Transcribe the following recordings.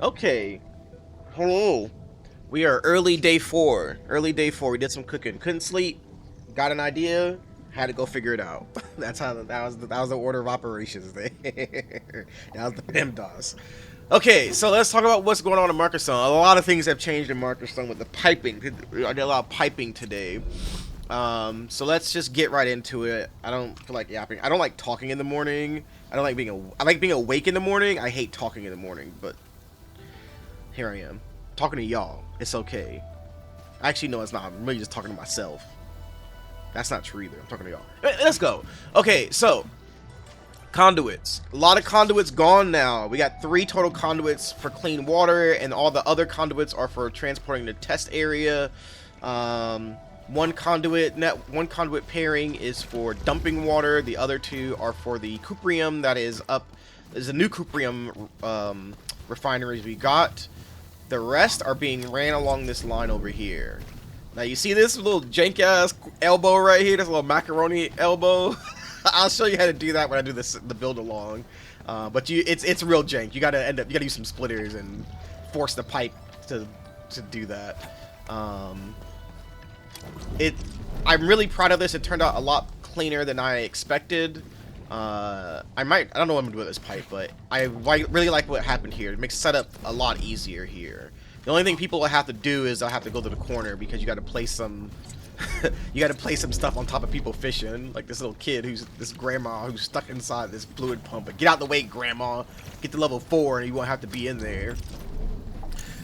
Okay. Hello. We are early day four. Early day four. We did some cooking. Couldn't sleep. Got an idea. Had to go figure it out. That's how that was the order of operations there. That was the PEMDAS. Okay, so let's talk about what's going on in Markerstone. A lot of things have changed in Markerstone with the piping. I did a lot of piping today. So let's just get right into it. I don't feel like yapping. I don't like talking in the morning. I like being awake in the morning. I hate talking in the morning, but here I am, talking to y'all. It's okay. Actually, no, it's not. I'm really just talking to myself. That's not true either. I'm talking to y'all. Let's go. Okay, so conduits. A lot of conduits gone now. We got 3 total conduits for clean water, and all the other conduits are for transporting the test area. One conduit pairing is for dumping water. The other 2 are for the cuprium that is up. There's a new cuprium refineries we got. The rest are being ran along this line over here. Now you see this little jank ass elbow right here, this little macaroni elbow. I'll show you how to do that when I do the build along. But it's real jank. You gotta use some splitters and force the pipe to do that. I'm really proud of this. It turned out a lot cleaner than I expected. I don't know what I'm gonna do with this pipe, but I really like what happened here. It makes setup a lot easier here. The only thing people will have to do is they'll have to go to the corner because you got to place some you got to place some stuff on top of people fishing, like this little kid this grandma who's stuck inside this fluid pump. But get out the way, grandma. Get to level 4 and you won't have to be in there.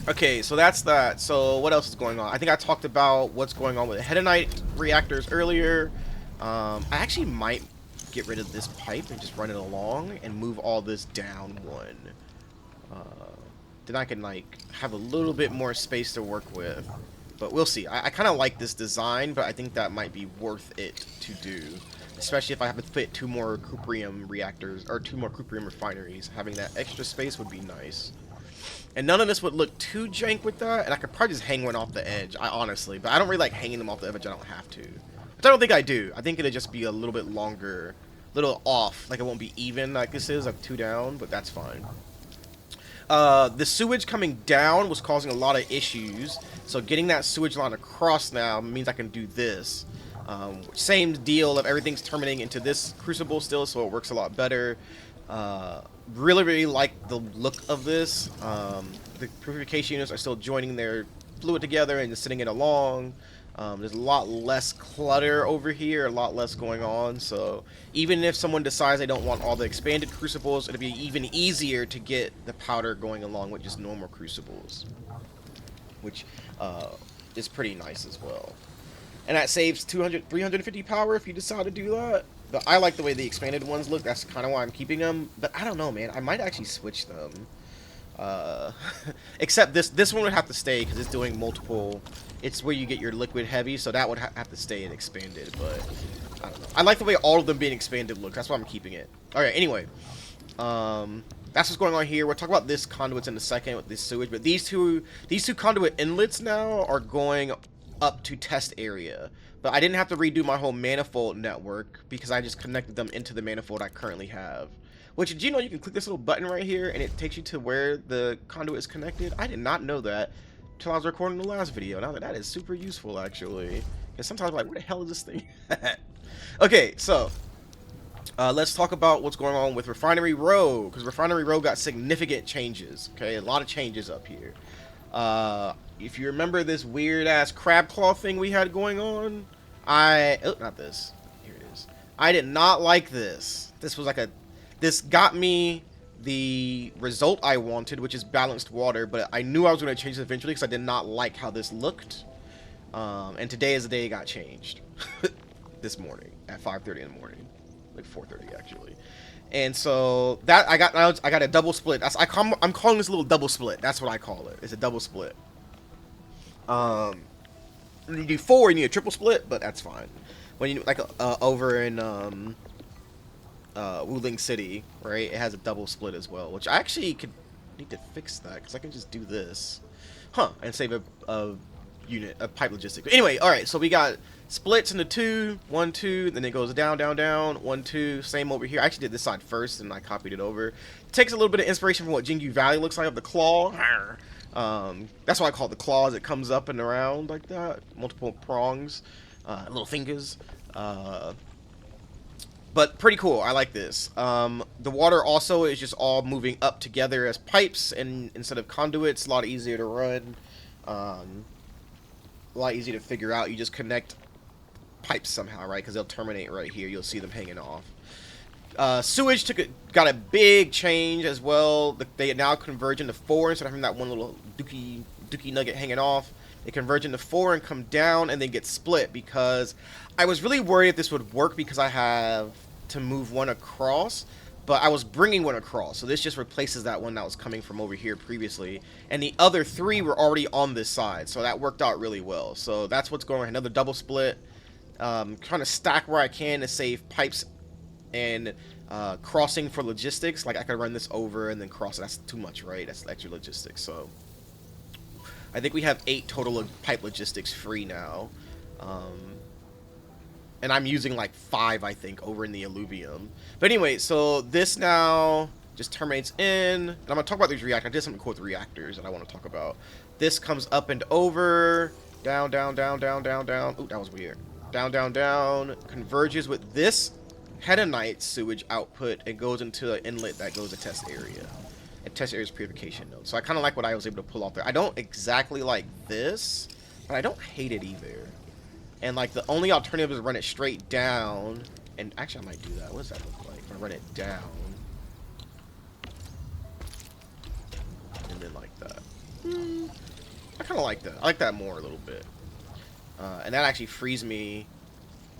Okay, so that's that. So what else is going on? I think I talked about what's going on with the hedenite reactors earlier. I actually might get rid of this pipe and just run it along and move all this down one. Then I can like have a little bit more space to work with. But we'll see. I kind of like this design, but I think that might be worth it to do. Especially if I have to fit 2 more cuprium reactors, or 2 more cuprium refineries. Having that extra space would be nice. And none of this would look too jank with that, and I could probably just hang one off the edge, honestly. But I don't really like hanging them off the edge, I don't have to. Which I don't think I do. I think it'll just be a little bit longer, a little off. Like it won't be even like this is, like 2 down, but that's fine. The sewage coming down was causing a lot of issues, so getting that sewage line across now means I can do this. Same deal of everything's terminating into this crucible still, so it works a lot better. Really like the look of this. The purification units are still joining their fluid together and just sending it along. There's a lot less clutter over here, a lot less going on, so even if someone decides they don't want all the expanded crucibles, it'll be even easier to get the powder going along with just normal crucibles, which is pretty nice as well. And that saves 350 power if you decide to do that. But I like the way the expanded ones look, that's kind of why I'm keeping them, but I don't know, man, I might actually switch them. Except this one would have to stay because it's doing multiple. It's where you get your liquid heavy, so that would have to stay and expanded. But I don't know. I like the way all of them being expanded look. That's why I'm keeping it. All right. Anyway, that's what's going on here. We'll talk about this conduits in a second with this sewage. But these two conduit inlets now are going up to test area. But I didn't have to redo my whole manifold network because I just connected them into the manifold I currently have. Which, did you know you can click this little button right here and it takes you to where the conduit is connected? I did not know that until I was recording the last video. Now that is super useful, actually. Because sometimes I'm like, where the hell is this thing at? Okay, so let's talk about what's going on with Refinery Row. Because Refinery Row got significant changes. Okay, a lot of changes up here. If you remember this weird-ass crab claw thing we had going on, oh, not this. Here it is. I did not like this. This got me the result I wanted, which is balanced water, but I knew I was going to change it eventually because I did not like how this looked. And today is the day it got changed. This morning at 5:30 in the morning, like 4:30 actually. And so that I got a double split. I'm calling this a little double split. That's what I call it. It's a double split. When you do 4, you need a triple split, but that's fine. When you like over in Wuling City, right? It has a double split as well, which I actually need to fix that because I can just do this, and save a unit of pipe logistics. Anyway, all right. So we got splits into two, 1, 2, then it goes down, down, down, 1, 2. Same over here. I actually did this side first, and I copied it over. It takes a little bit of inspiration from what Jingu Valley looks like of the claw. That's why I call it the claws. It comes up and around like that, multiple prongs, little fingers. But pretty cool. I like this. The water also is just all moving up together as pipes, and instead of conduits, a lot easier to run. A lot easier to figure out. You just connect pipes somehow, right? Because they'll terminate right here. You'll see them hanging off. Sewage got a big change as well. They now converge into 4 instead of having that one little dookie nugget hanging off. They converge into 4 and come down and then get split, because I was really worried if this would work because I have to move one across, but I was bringing one across, so this just replaces that one that was coming from over here previously, and the other 3 were already on this side, so that worked out really well. So that's what's going on. Another double split. Trying to stack where I can to save pipes and crossing for logistics. Like I could run this over and then cross it. That's too much, right? That's extra logistics. So I think we have 8 total pipe logistics free now. And I'm using like 5, I think, over in the alluvium. But anyway, so this now just terminates in. And I'm going to talk about these reactors. I did something cool with reactors that I want to talk about. This comes up and over. Down, down, down, down, down, down. Ooh, that was weird. Down, down, down. Converges with this hedonite sewage output and goes into an inlet that goes to test area. And test area's purification node. So I kind of like what I was able to pull off there. I don't exactly like this, but I don't hate it either. And like the only alternative is run it straight down. And actually I might do that. What does that look like? If I run it down. And then like that. I kind of like that. I like that more a little bit. And that actually frees me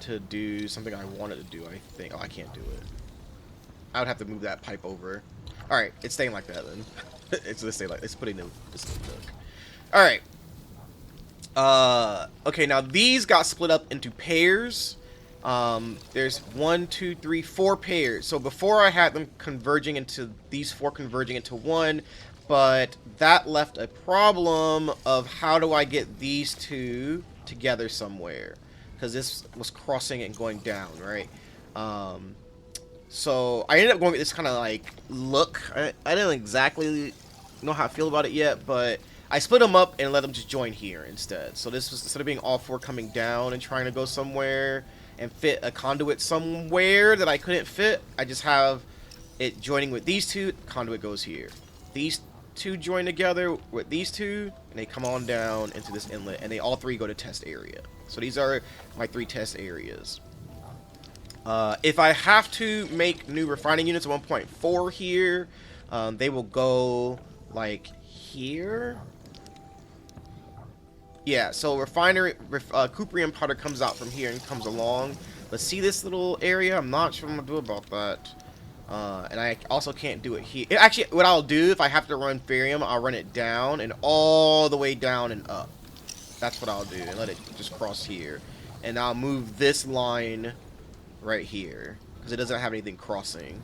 to do something I wanted to do, I think. Oh, I can't do it. I would have to move that pipe over. Alright, it's staying like that then. It's gonna stay like it's putting in this hook. Alright. Okay, now these got split up into pairs. There's 1, 2, 3, 4 pairs. So before I had them converging into these 4 converging into 1, but that left a problem of how do I get these 2 together somewhere, because this was crossing and going down, right? So I ended up going with this kind of like look. I didn't exactly know how I feel about it yet, but I split them up and let them just join here instead. So this was, instead of being all 4 coming down and trying to go somewhere and fit a conduit somewhere that I couldn't fit, I just have it joining with these 2. Conduit goes here. These 2 join together with these 2, and they come on down into this inlet, and they all 3 go to test area. So these are my 3 test areas. If I have to make new refining units at 1.4 here, they will go like here. Yeah, so refinery, cuprium powder comes out from here and comes along. But see this little area? I'm not sure what I'm gonna do about that. And I also can't do it here. Actually, what I'll do, if I have to run Ferium, I'll run it down and all the way down and up. That's what I'll do, and let it just cross here. And I'll move this line right here, because it doesn't have anything crossing.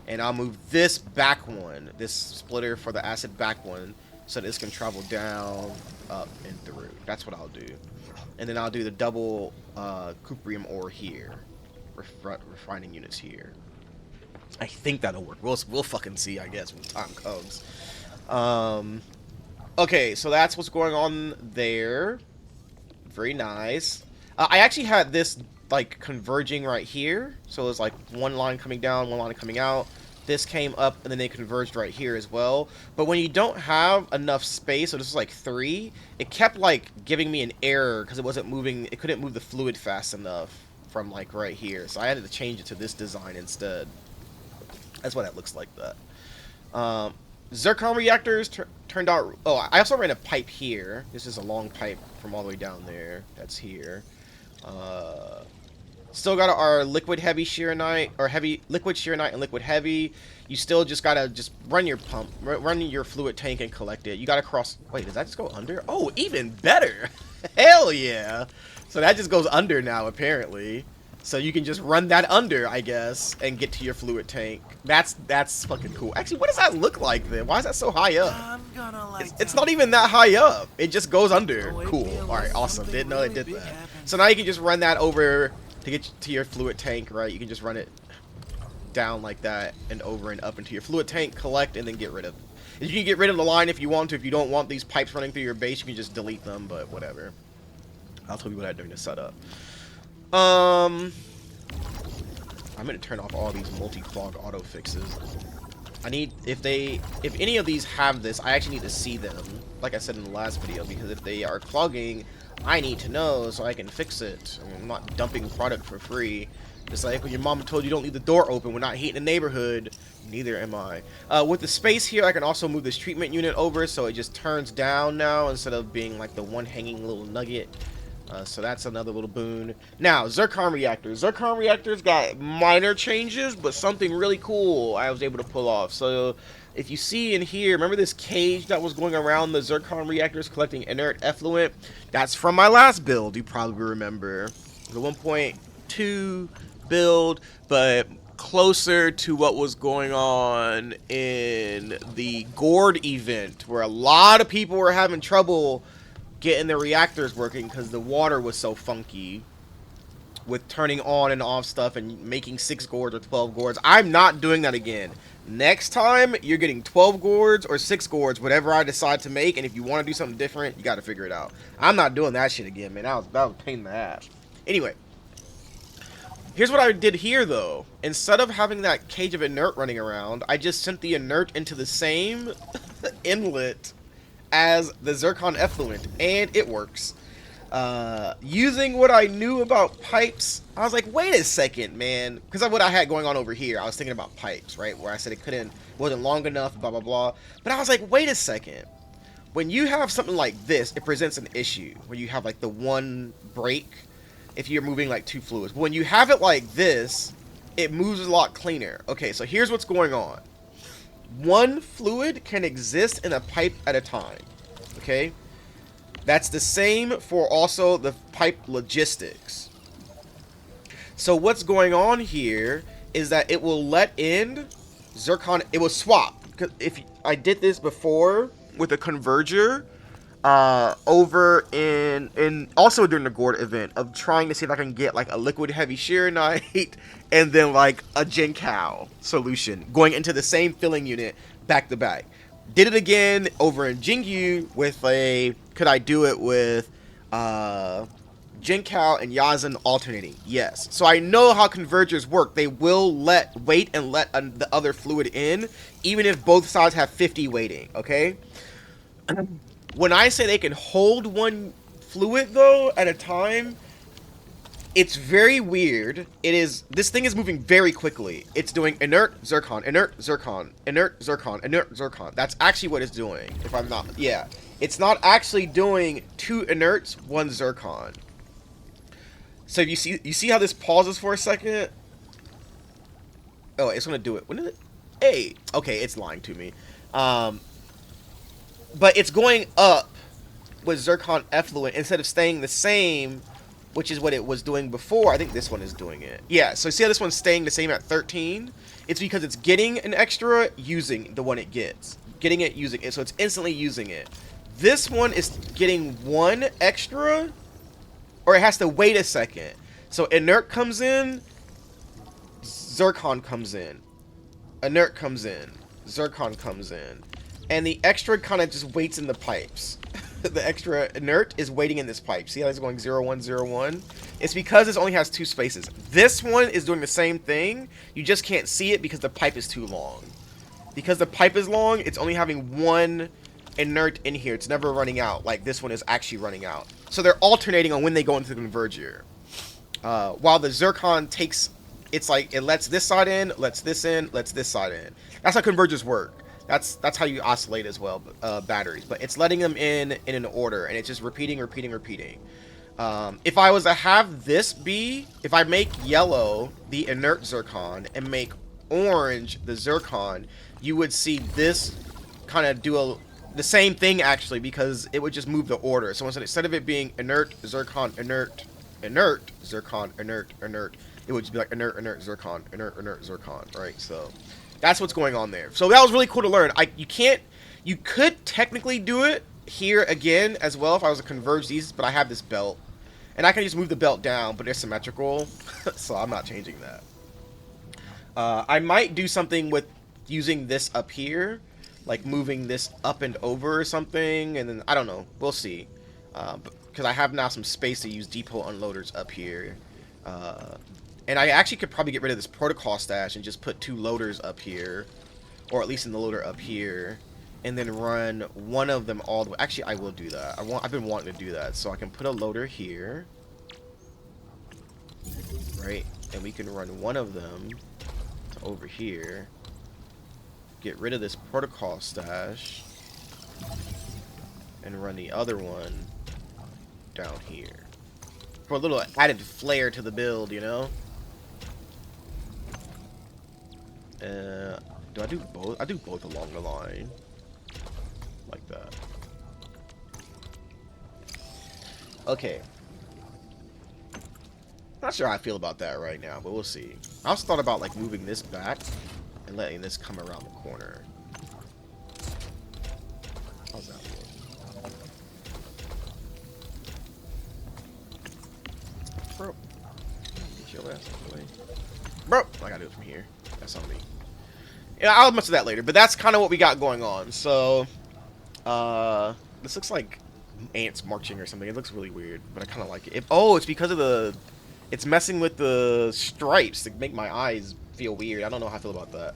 And I'll move this back one, this splitter for the acid back one, so this can travel down, up, and through. That's what I'll do. And then I'll do the double cuprium ore here. Refining units here. I think that'll work. We'll fucking see, I guess, when time comes. Okay, so that's what's going on there. Very nice. I actually had this like converging right here. So it's like one line coming down, one line coming out. This came up, and then they converged right here as well. But when you don't have enough space, so this is like 3, it kept like giving me an error because it wasn't moving. It couldn't move the fluid fast enough from like right here. So I had to change it to this design instead. That's why that looks like that. Zircon reactors turned out... Oh, I also ran a pipe here. This is a long pipe from all the way down there. That's here. Still got our liquid heavy shearonite, or heavy liquid shearonite and liquid heavy. You still just gotta just run your pump, run your fluid tank and collect it. You gotta cross... Wait, does that just go under? Oh, even better! Hell yeah! So that just goes under now, apparently. So you can just run that under, I guess, and get to your fluid tank. That's fucking cool. Actually, what does that look like then? Why is that so high up? It's not even that high up. It just goes under. Cool. All right, awesome. Didn't know it did that. So now you can just run that over to get to your fluid tank, right? You can just run it down like that and over and up into your fluid tank, collect, and then get rid of it. You can get rid of the line if you want to. If you don't want these pipes running through your base, you can just delete them, but whatever. I'll tell you what I do to set up. I'm gonna turn off all these multi-clog auto fixes. I need, if any of these have this, I actually need to see them, like I said in the last video, because if they are clogging, I need to know so I can fix it. I'm not dumping product for free. Just like when your mom told you don't leave the door open, we're not heating the neighborhood, neither am I. With the space here, I can also move this treatment unit over so it just turns down now instead of being like the one hanging little nugget. So that's another little boon. Now, zircon reactors. Zircon reactors got minor changes, but something really cool I was able to pull off. So if you see in here, remember this cage that was going around the zircon reactors collecting inert effluent? That's from my last build, you probably remember. The 1.2 build, but closer to what was going on in the Gourd event, where a lot of people were having trouble getting the reactors working because the water was so funky with turning on and off stuff and making 6 gourds or 12 gourds. I'm not doing that again. Next time, you're getting 12 gourds or 6 gourds, whatever I decide to make, and if you want to do something different, you got to figure it out. I'm not doing that shit again, man. That was a pain in the ass. Anyway, here's what I did here, though. Instead of having that cage of inert running around, I just sent the inert into the same inlet as the zircon effluent, and it works. Using what I knew about pipes, I was like, wait a second, man, because of what I had going on over here. I was thinking about pipes, right, where I said it wasn't long enough, blah blah blah. But I was like, wait a second, when you have something like this, it presents an issue where you have like the one break if you're moving like 2 fluids. But when you have it like this, it moves a lot cleaner. Okay, so here's what's going on. One fluid can exist in a pipe at a time, okay? That's the same for also the pipe logistics. So what's going on here is that it will let in zircon, it will swap. If I did this before with a converger, over in also during the Gourd event of trying to see if I can get like a liquid heavy shearonite and then like a Jinkow solution going into the same filling unit back to back. Did it again over in Jingyu with a, could I do it with Jinkow and Yazan alternating? Yes. So I know how convergers work. They will wait and let the other fluid in even if both sides have 50 waiting, okay? When I say they can hold one fluid, though, at a time, it's very weird. This thing is moving very quickly. It's doing inert, zircon, inert, zircon, inert, zircon, inert, zircon. That's actually what it's doing, if I'm not, yeah. It's not actually doing 2 inerts, 1 zircon. So you see how this pauses for a second? Oh, it's gonna do it. When did it? Hey, okay, it's lying to me. But it's going up with zircon effluent instead of staying the same, which is what it was doing before. I think this one is doing it. Yeah, so see how this one's staying the same at 13? It's because it's getting an extra, using the one it gets. Getting it, using it, so it's instantly using it. This one is getting 1 extra, or it has to wait a second. So inert comes in, zircon comes in. Inert comes in, zircon comes in. And the extra kind of just waits in the pipes. The extra inert is waiting in this pipe. See how it's going 0, 1, 0, 1? It's because this only has 2 spaces. This one is doing the same thing. You just can't see it because the pipe is too long. Because the pipe is long, it's only having 1 inert in here. It's never running out. Like this one is actually running out. So they're alternating on when they go into the converger. While the zircon takes, it's like it lets this side in, lets this in, lets this side in. That's how convergers work. That's how you oscillate as well, batteries. But it's letting them in an order, and it's just repeating. If I was to have this be, if I make yellow the inert zircon and make orange the zircon, you would see this kind of do the same thing actually, because it would just move the order. So instead of it being inert, zircon, inert, inert, zircon, inert, inert, it would just be like inert, inert, zircon, inert, inert, zircon, right? So that's what's going on there. So that was really cool to learn. You could technically do it here again as well if I was to converge these, but I have this belt. And I can just move the belt down, but they're symmetrical, so I'm not changing that. I might do something with using this up here, like moving this up and over or something, and then, I don't know, we'll see. Because I have now some space to use depot unloaders up here. And I actually could probably get rid of this protocol stash and just put 2 loaders up here, or at least in the loader up here, and then run one of them all the way. Actually, I will do that. I've been wanting to do that, so I can put a loader here, right? And we can run one of them to over here, get rid of this protocol stash, and run the other one down here for a little added flair to the build, you know? Do I do both? I do both along the line. Like that. Okay. Not sure how I feel about that right now, but we'll see. I also thought about like moving this back and letting this come around the corner. How's that look? Bro. Get your ass out of the way. Bro! I gotta do it from here. That's on me. Yeah, I'll mention that later, but that's kind of what we got going on. So, this looks like ants marching or something. It looks really weird, but I kind of like it. Oh, it's because of the... It's messing with the stripes to make my eyes feel weird. I don't know how I feel about that.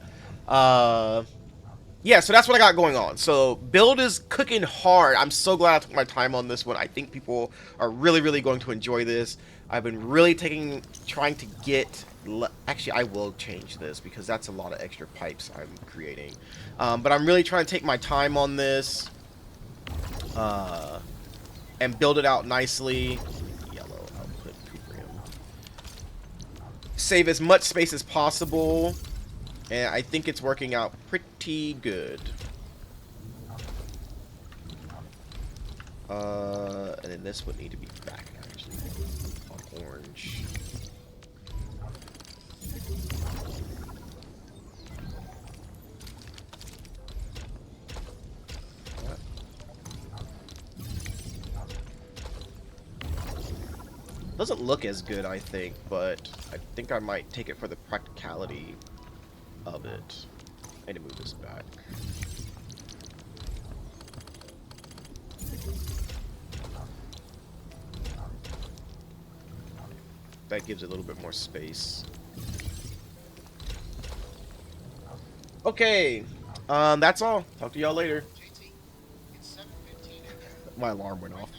Yeah, so that's what I got going on. So, build is cooking hard. I'm so glad I took my time on this one. I think people are really, really going to enjoy this. I've been really trying to get... Actually, I will change this because that's a lot of extra pipes I'm creating. But I'm really trying to take my time on this and build it out nicely. Yellow output program. Save as much space as possible, and I think it's working out pretty good. And then this would need to be back actually on orange. Doesn't look as good, I think, but I think I might take it for the practicality of it. I need to move this back. That gives it a little bit more space. Okay, that's all. Talk to y'all later. My alarm went off.